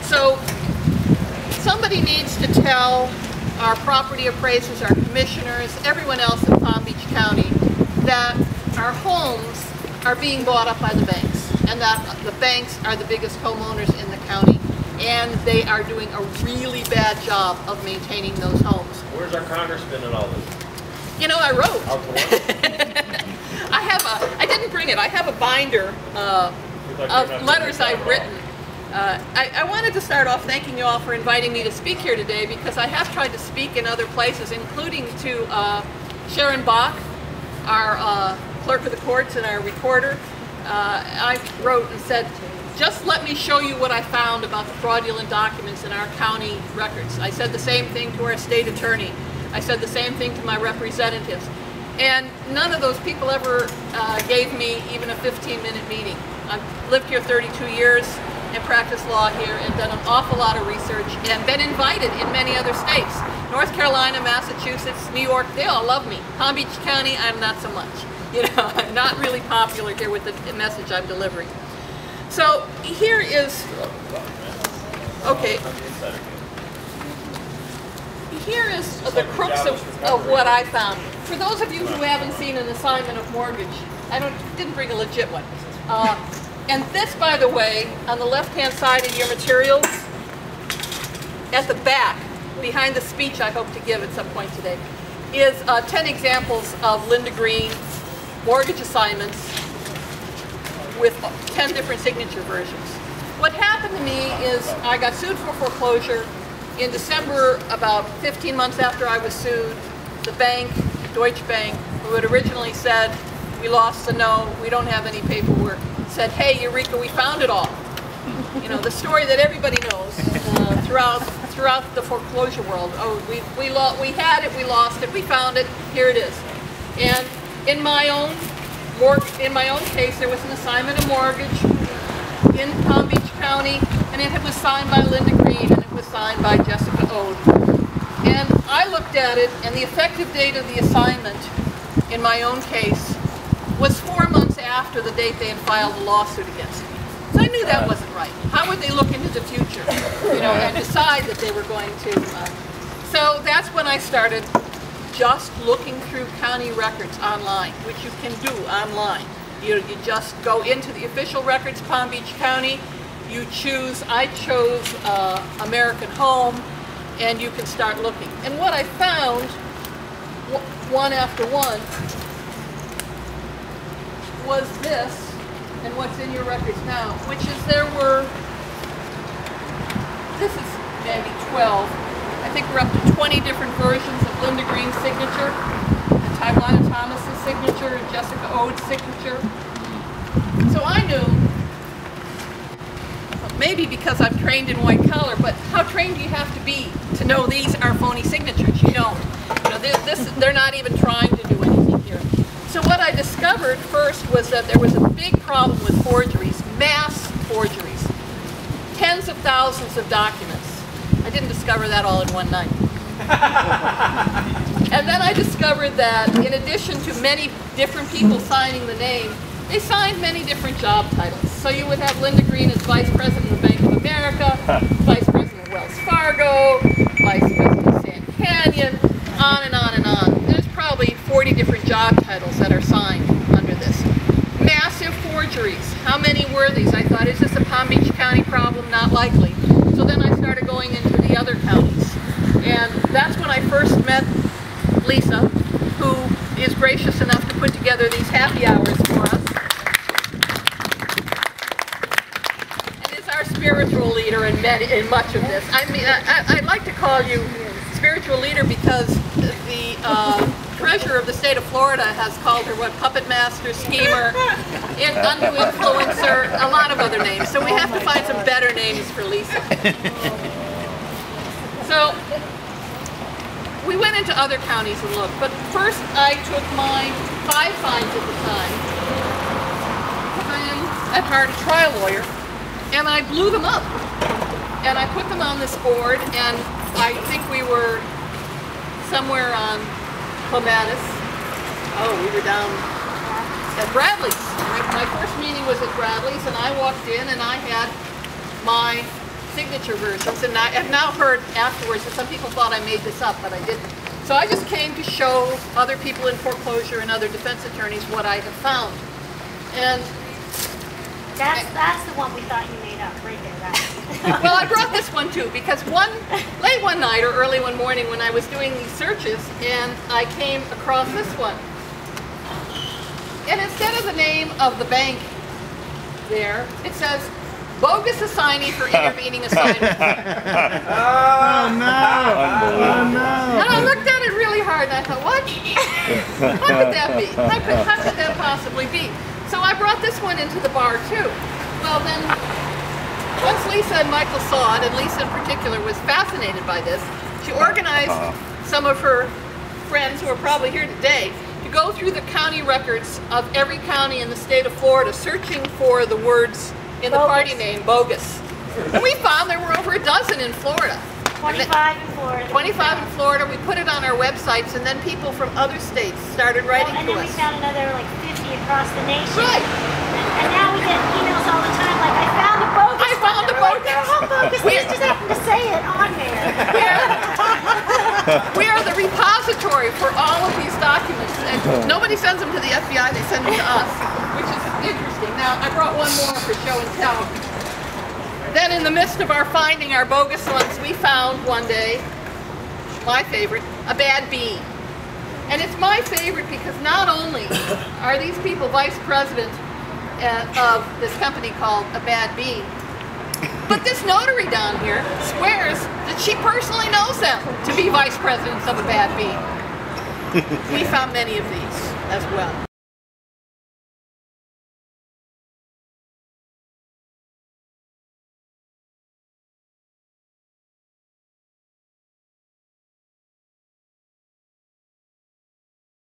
So somebody needs to tell our property appraisers, our commissioners, everyone else in Palm Beach County that our homes are being bought up by the banks, and that the banks are the biggest homeowners in the county, and they are doing a really bad job of maintaining those homes. Where's our congressman in all this? You know, I wrote. Out to work? I didn't bring it. I have a binder of letters I've written. I wanted to start off thanking you all for inviting me to speak here today, because I have tried to speak in other places, including to Sharon Bach, our clerk of the courts and our recorder. I wrote and said, just let me show you what I found about the fraudulent documents in our county records. I said the same thing to our state attorney. I said the same thing to my representatives. And none of those people ever gave me even a 15-minute meeting. I've lived here 32 years and practiced law here and done an awful lot of research and been invited in many other states. North Carolina, Massachusetts, New York, they all love me. Palm Beach County, I'm not so much. You know, I'm not really popular here with the message I'm delivering. So here is, okay, here is the crux of what I found. For those of you who haven't seen an assignment of mortgage, didn't bring a legit one. And this, by the way, on the left-hand side of your materials, at the back, behind the speech I hope to give at some point today, is 10 examples of Linda Green mortgage assignments with 10 different signature versions. What happened to me is I got sued for foreclosure in December, about 15 months after I was sued. The bank, Deutsche Bank, who had originally said, we lost the no, we don't have any paperwork, said, hey, Eureka, we found it all. You know, the story that everybody knows throughout the foreclosure world. Oh, we had it, we lost it, we found it, here it is. And in my own case, there was an assignment of mortgage in Palm Beach County, and it was signed by Linda Green, and it was signed by Jessica Ode. And I looked at it, and the effective date of the assignment in my own case was 4 months after the date they had filed a lawsuit against me. So I knew that wasn't right. How would they look into the future, you know, and decide that they were going to? So that's when I started just looking through county records online, which you can do online. You just go into the official records, Palm Beach County. You choose, I chose American Home, and you can start looking. And what I found, one after one, was this, and what's in your records now, which is this is maybe 12. I think we're up to 20 different versions of Linda Green's signature, and Taiwana Thomas's signature, and Jessica Ode's signature. So I knew, maybe because I'm trained in white collar, but how trained do you have to be to know these are phony signatures? You don't. You know, they're not even trying to do anything here. So what I discovered first was that there was a big problem with forgeries, mass forgeries, tens of thousands of documents. I didn't discover that all in one night. And then I discovered that in addition to many different people signing the name, they signed many different job titles. So you would have Linda Green as Vice President of Bank of America, Vice President of Wells Fargo, Vice President of Sand Canyon, on and on and on. There's probably 40 different job titles that are signed under this. Massive forgeries. How many were these? I thought, is this a Palm Beach County problem? Not likely. So then I started going into the other counties. And that's when I first met Lisa, who is gracious enough to put together these happy hours for us. And is our spiritual leader in much of this. I mean, I'd like to call you spiritual leader because the treasurer of the state of Florida has called her, what, puppet master, schemer, undue influencer, a lot of other names. So we have to find some better names for Lisa. So we went into other counties and looked, but first I took my 5 fines at the time. I'd hired a trial lawyer, and I blew them up. And I put them on this board, and I think we were somewhere on Clematis. Oh, we were down at Bradley's. My first meeting was at Bradley's, and I walked in and I had my signature versions, and I have now heard afterwards that some people thought I made this up, but I didn't. So I just came to show other people in foreclosure and other defense attorneys what I have found. And that's the one we thought you made up right there. That. well, I brought this one too because late one night or early one morning when I was doing these searches, and I came across this one. And instead of the name of the bank there, it says bogus assignee for intervening assignment. Oh no! Oh no! And I looked at it really hard and I thought, what? How could that be? How could that possibly be? So I brought this one into the bar too. Well then, once Lisa and Michael saw it, and Lisa in particular was fascinated by this, she organized some of her friends who are probably here today to go through the county records of every county in the state of Florida, searching for the words in the party name, bogus. And we found there were over a dozen in Florida. 25 in Florida. 25 in Florida. We put it on our websites, and then people from other states started writing and to then us. we found another like 50 across the nation. Right. And now we get emails all the time like, I found a bogus. I found a bogus. They're all bogus. We just happen to say it on there. We are the repository for all of these documents, and nobody sends them to the FBI, they send them to us, which is interesting. Now, I brought one more for show and tell. Then in the midst of our finding our bogus ones, we found one day, my favorite, a bad B. And it's my favorite because not only are these people vice president of this company called a bad B, but this notary down here swears that she personally knows them to be vice presidents of a bad B. We found many of these as well.